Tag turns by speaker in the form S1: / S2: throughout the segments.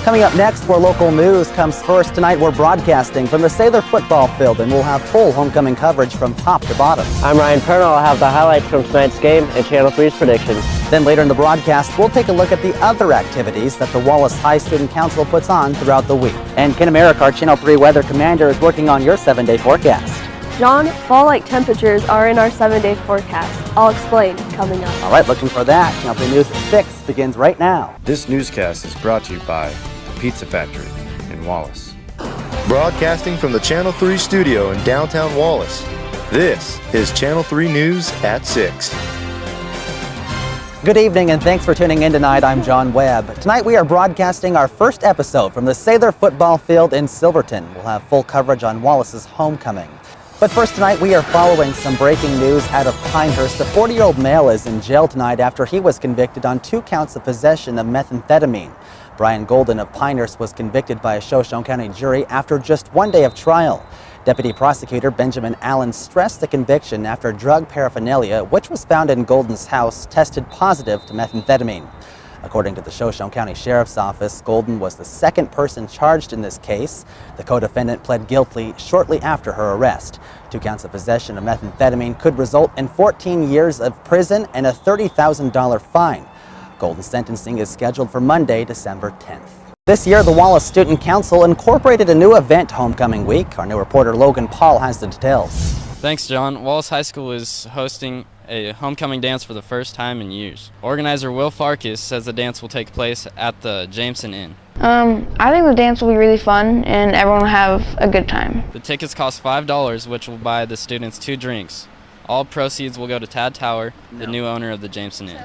S1: Coming up next, where local news comes first, tonight we're broadcasting from the Sather Football Field, and we'll have full homecoming coverage from top to bottom.
S2: I'm Ryan Perno. I'll have the highlights from tonight's game and Channel 3's predictions.
S1: Then later in the broadcast, we'll take a look at the other activities that the Wallace High Student Council puts on throughout the week. And Ken Americ, our Channel 3 weather commander, is working on your 7-day forecast.
S3: John, fall-like temperatures are in our 7-day forecast. I'll explain coming up.
S1: All right, looking for that. Channel 3 News at 6 begins right now.
S4: This newscast is brought to you by the Pizza Factory in Wallace.
S5: Broadcasting from the Channel 3 studio in downtown Wallace, this is Channel 3 News at 6.
S1: Good evening and thanks for tuning in tonight. I'm John Webb. Tonight we are broadcasting our first episode from the Sather Football Field in Silverton. We'll have full coverage on Wallace's homecoming. But first tonight we are following some breaking news out of Pinehurst. The 40-year-old male is in jail tonight after he was convicted on 2 counts of possession of methamphetamine. Brian Golden of Pinehurst was convicted by a Shoshone County jury after just 1 day of trial. Deputy Prosecutor Benjamin Allen stressed the conviction after drug paraphernalia, which was found in Golden's house, tested positive to methamphetamine. According to the Shoshone County Sheriff's Office, Golden was the second person charged in this case. The co-defendant pled guilty shortly after her arrest. 2 counts of possession of methamphetamine could result in 14 years of prison and a $30,000 fine. Golden's sentencing is scheduled for Monday, December 10th. This year, the Wallace Student Council incorporated a new event, Homecoming Week. Our new reporter Logan Paul has the details.
S6: Thanks, John. Wallace High School is hosting a homecoming dance for the first time in years. Organizer Will Farkas says the dance will take place at the Jameson Inn.
S7: I think the dance will be really fun and everyone will have a good time.
S6: The tickets cost $5, which will buy the students 2 drinks. All proceeds will go to Tad Tower, the new owner of the Jameson Inn.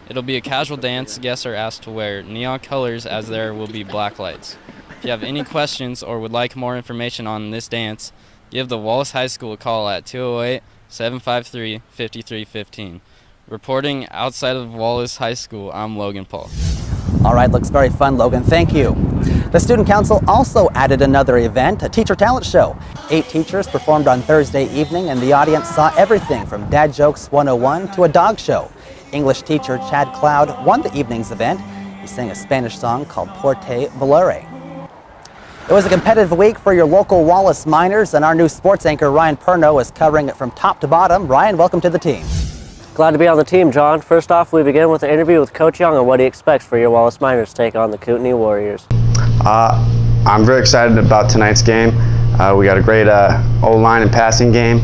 S6: It'll be a casual dance. Guests are asked to wear neon colors as there will be black lights. If you have any questions or would like more information on this dance, give the Wallace High School a call at 208-753-5315. Reporting outside of Wallace High School, I'm Logan Paul.
S1: All right, looks very fun, Logan. Thank you. The Student Council also added another event, a teacher talent show. 8 teachers performed on Thursday evening, and the audience saw everything from Dad Jokes 101 to a dog show. English teacher Chad Cloud won the evening's event. He sang a Spanish song called Porte Valere. It was a competitive week for your local Wallace Miners, and our new sports anchor Ryan Perno is covering it from top to bottom. Ryan, welcome to the team.
S2: Glad to be on the team, John. First off, we begin with an interview with Coach Young on what he expects for your Wallace Miners take on the Kootenai Warriors.
S8: I'm very excited about tonight's game. We got a great O-line and passing game,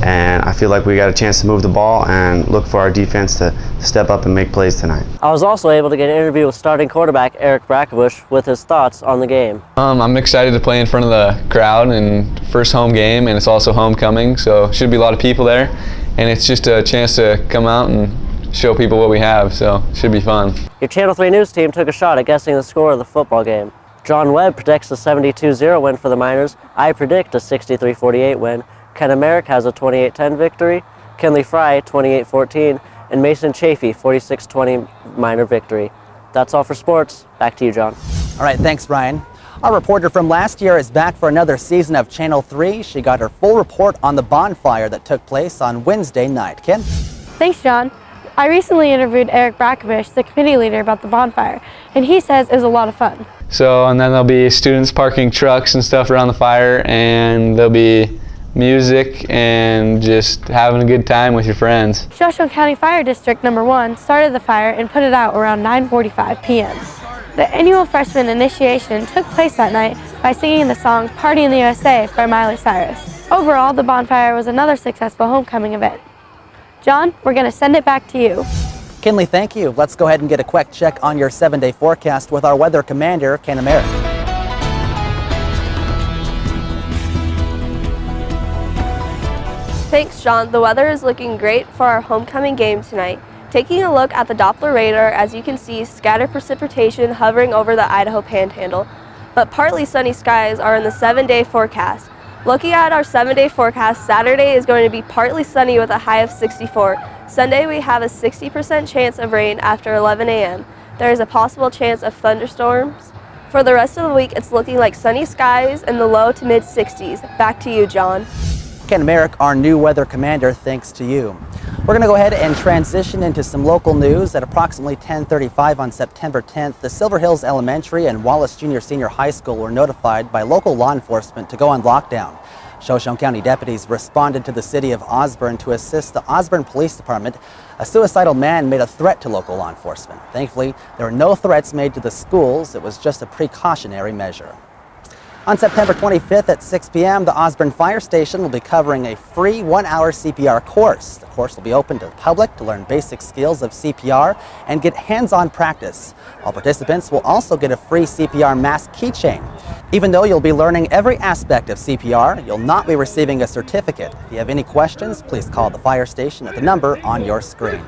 S8: and I feel like we got a chance to move the ball and look for our defense to step up and make plays tonight.
S2: I was also able to get an interview with starting quarterback Eric Brackebush with his thoughts on the game.
S9: I'm excited to play in front of the crowd and first home game, and it's also homecoming, so should be a lot of people there, and it's just a chance to come out and show people what we have, so it should be fun.
S2: Your Channel 3 News team took a shot at guessing the score of the football game. John Webb predicts a 72-0 win for the Miners. I predict a 63-48 win. Ken Americ has a 28-10 victory. Kinley Fry 28-14, and Mason Chafee 46-20 Miner victory. That's all for sports. Back to you, John.
S1: All right, thanks, Ryan. Our reporter from last year is back for another season of Channel 3. She got her full report on the bonfire that took place on Wednesday night. Ken?
S3: Thanks, John. I recently interviewed Eric Brackebush, the committee leader, about the bonfire, and he says it was a lot of fun.
S9: So, and then there'll be students parking trucks and stuff around the fire, and there'll be music and just having a good time with your friends.
S3: Shoshone County Fire District Number 1 started the fire and put it out around 9:45 p.m. The annual freshman initiation took place that night by singing the song Party in the USA by Miley Cyrus. Overall, the bonfire was another successful homecoming event. John, we're going to send it back to you.
S1: Kinley, thank you. Let's go ahead and get a quick check on your 7-day forecast with our weather commander, Ken Americ.
S3: Thanks, John. The weather is looking great for our homecoming game tonight. Taking a look at the Doppler radar, as you can see, scattered precipitation hovering over the Idaho Panhandle, but partly sunny skies are in the 7-day forecast. Looking at our 7-day forecast, Saturday is going to be partly sunny with a high of 64. Sunday we have a 60% chance of rain after 11 a.m. There is a possible chance of thunderstorms. For the rest of the week, it's looking like sunny skies in the low to mid 60s. Back to you, John.
S1: Ken Americ, our new weather commander, thanks to you. We're going to go ahead and transition into some local news. At approximately 10:35 on September 10th, the Silver Hills Elementary and Wallace Junior Senior High School were notified by local law enforcement to go on lockdown. Shoshone County deputies responded to the city of Osborne to assist the Osborne Police Department. A suicidal man made a threat to local law enforcement. Thankfully, there were no threats made to the schools. It was just a precautionary measure. On September 25th at 6 p.m., the Osborne Fire Station will be covering a free 1-hour CPR course. The course will be open to the public to learn basic skills of CPR and get hands-on practice. All participants will also get a free CPR mask keychain. Even though you'll be learning every aspect of CPR, you'll not be receiving a certificate. If you have any questions, please call the fire station at the number on your screen.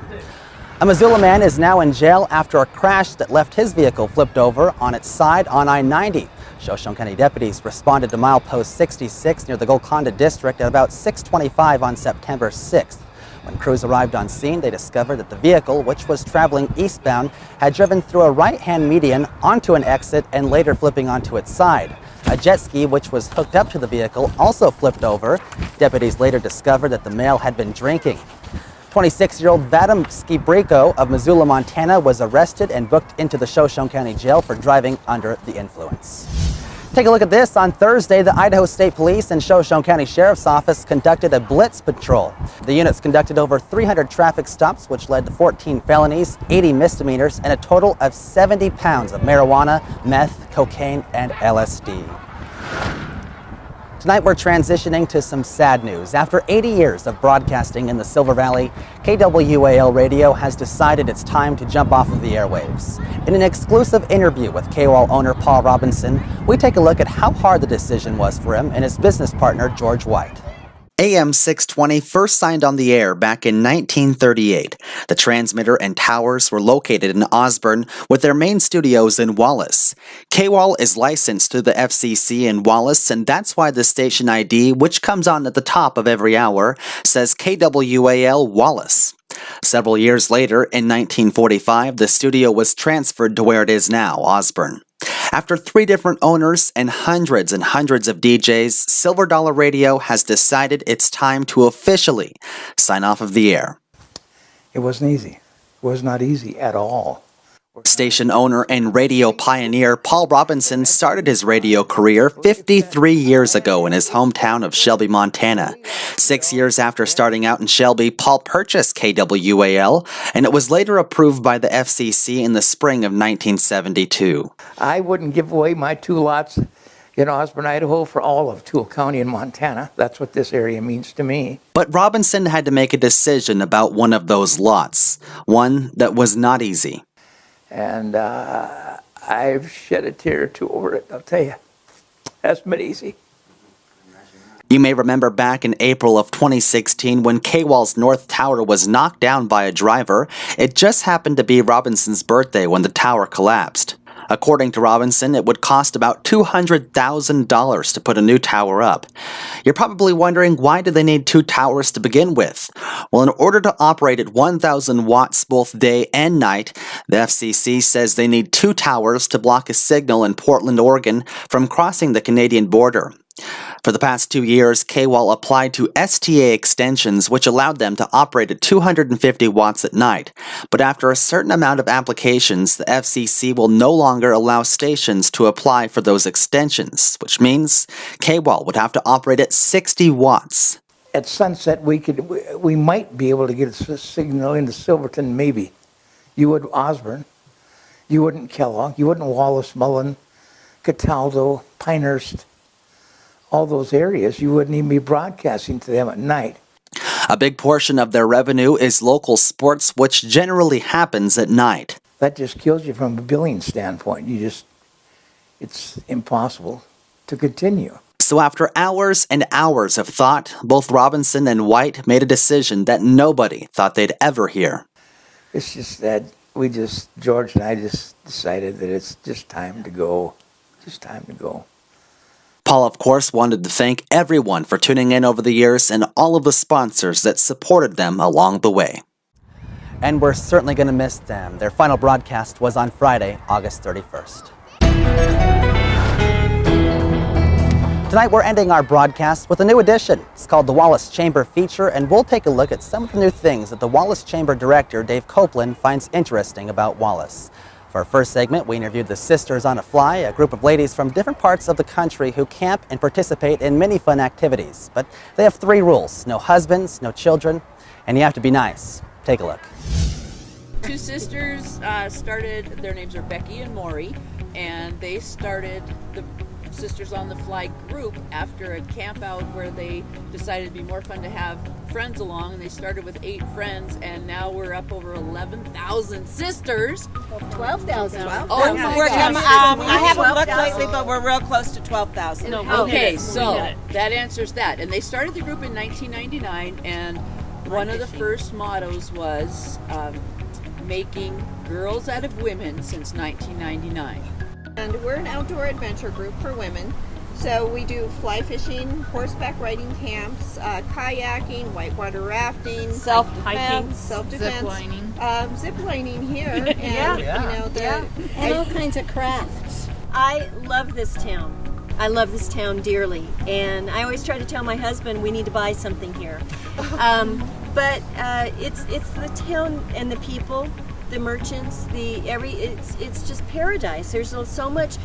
S1: A Missoula man is now in jail after a crash that left his vehicle flipped over on its side on I-90. Shoshone County deputies responded to milepost 66 near the Golconda district at about 6:25 on September 6th. When crews arrived on scene, they discovered that the vehicle, which was traveling eastbound, had driven through a right-hand median onto an exit and later flipping onto its side. A jet ski, which was hooked up to the vehicle, also flipped over. Deputies later discovered that the male had been drinking. 26-year-old Vadim Skibrico of Missoula, Montana, was arrested and booked into the Shoshone County Jail for driving under the influence. Take a look at this. On Thursday, the Idaho State Police and Shoshone County Sheriff's Office conducted a blitz patrol. The units conducted over 300 traffic stops, which led to 14 felonies, 80 misdemeanors, and a total of 70 pounds of marijuana, meth, cocaine, and LSD. Tonight we're transitioning to some sad news. After 80 years of broadcasting in the Silver Valley, KWAL Radio has decided it's time to jump off of the airwaves. In an exclusive interview with KWAL owner Paul Robinson, we take a look at how hard the decision was for him and his business partner George White. AM 620 first signed on the air back in 1938. The transmitter and towers were located in Osborne with their main studios in Wallace. KWAL is licensed to the FCC in Wallace, and that's why the station ID, which comes on at the top of every hour, says KWAL Wallace. Several years later, in 1945, the studio was transferred to where it is now, Osborne. After 3 different owners and hundreds of DJs, Silver Dollar Radio has decided it's time to officially sign off of the air.
S10: It wasn't easy. It was not easy at all.
S1: Station owner and radio pioneer Paul Robinson started his radio career 53 years ago in his hometown of Shelby, Montana. 6 years after starting out in Shelby, Paul purchased KWAL, and it was later approved by the FCC in the spring of 1972.
S10: I wouldn't give away my 2 lots in Osborne, Idaho for all of Toole County in Montana. That's what this area means to me.
S1: But Robinson had to make a decision about one of those lots, one that was not easy.
S10: And I've shed a tear or 2 over it, I'll tell you. Hasn't been easy.
S1: You may remember back in April of 2016 when KWAL's North Tower was knocked down by a driver. It just happened to be Robinson's birthday when the tower collapsed. According to Robinson, it would cost about $200,000 to put a new tower up. You're probably wondering, why do they need 2 towers to begin with? Well, in order to operate at 1,000 watts both day and night, the FCC says they need 2 towers to block a signal in Portland, Oregon from crossing the Canadian border. For the past 2 years, KWAL applied to STA extensions, which allowed them to operate at 250 watts at night. But after a certain amount of applications, the FCC will no longer allow stations to apply for those extensions, which means KWAL would have to operate at 60 watts.
S10: At sunset, we might be able to get a signal into Silverton, maybe. You would Osborne. You wouldn't Kellogg. You wouldn't Wallace, Mullen, Cataldo, Pinehurst. All those areas, you wouldn't even be broadcasting to them at night.
S1: A big portion of their revenue is local sports, which generally happens at night.
S10: That just kills you from a billing standpoint. It's impossible to continue.
S1: So after hours and hours of thought, both Robinson and White made a decision that nobody thought they'd ever hear.
S10: It's just that George and I just decided that it's just time to go. Just time to go.
S1: Paul, of course, wanted to thank everyone for tuning in over the years and all of the sponsors that supported them along the way. And we're certainly going to miss them. Their final broadcast was on Friday, August 31st. Tonight we're ending our broadcast with a new edition. It's called the Wallace Chamber Feature, and we'll take a look at some of the new things that the Wallace Chamber Director, Dave Copeland, finds interesting about Wallace. For our first segment, we interviewed the Sisters on a Fly, a group of ladies from different parts of the country who camp and participate in many fun activities. But they have 3 rules: no husbands, no children, and you have to be nice. Take a look.
S11: 2 sisters started, their names are Becky and Maury, and they started the Sisters on the Fly group after a camp out where they decided it'd be more fun to have friends along. And they started with 8 friends, and now we're up over 11,000 sisters.
S12: 12,000.
S11: I
S12: haven't looked lately, but we're real close to 12,000.
S11: Okay, so that answers that. And they started the group in 1999, and one of the first mottos was making girls out of women since 1999.
S12: And we're an outdoor adventure group for women. So we do fly fishing, horseback riding camps, kayaking, whitewater rafting, self-defense, zip lining here, and
S13: and all kinds of crafts. I love this town. I love this town dearly, and I always try to tell my husband we need to buy something here. But it's the town and the people, the merchants, it's just paradise. There's so much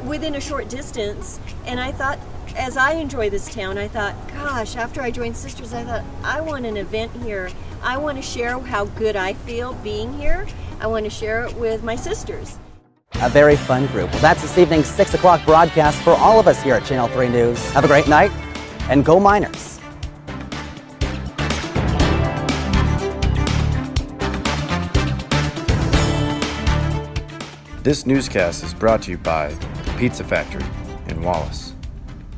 S13: within a short distance, and I thought, as I enjoy this town, I thought, gosh, after I joined Sisters, I thought, I want an event here. I want to share how good I feel being here. I want to share it with my sisters.
S1: A very fun group. Well, that's this evening's 6 o'clock broadcast for all of us here at Channel 3 News. Have a great night, and go Miners!
S4: This newscast is brought to you by the Pizza Factory in Wallace.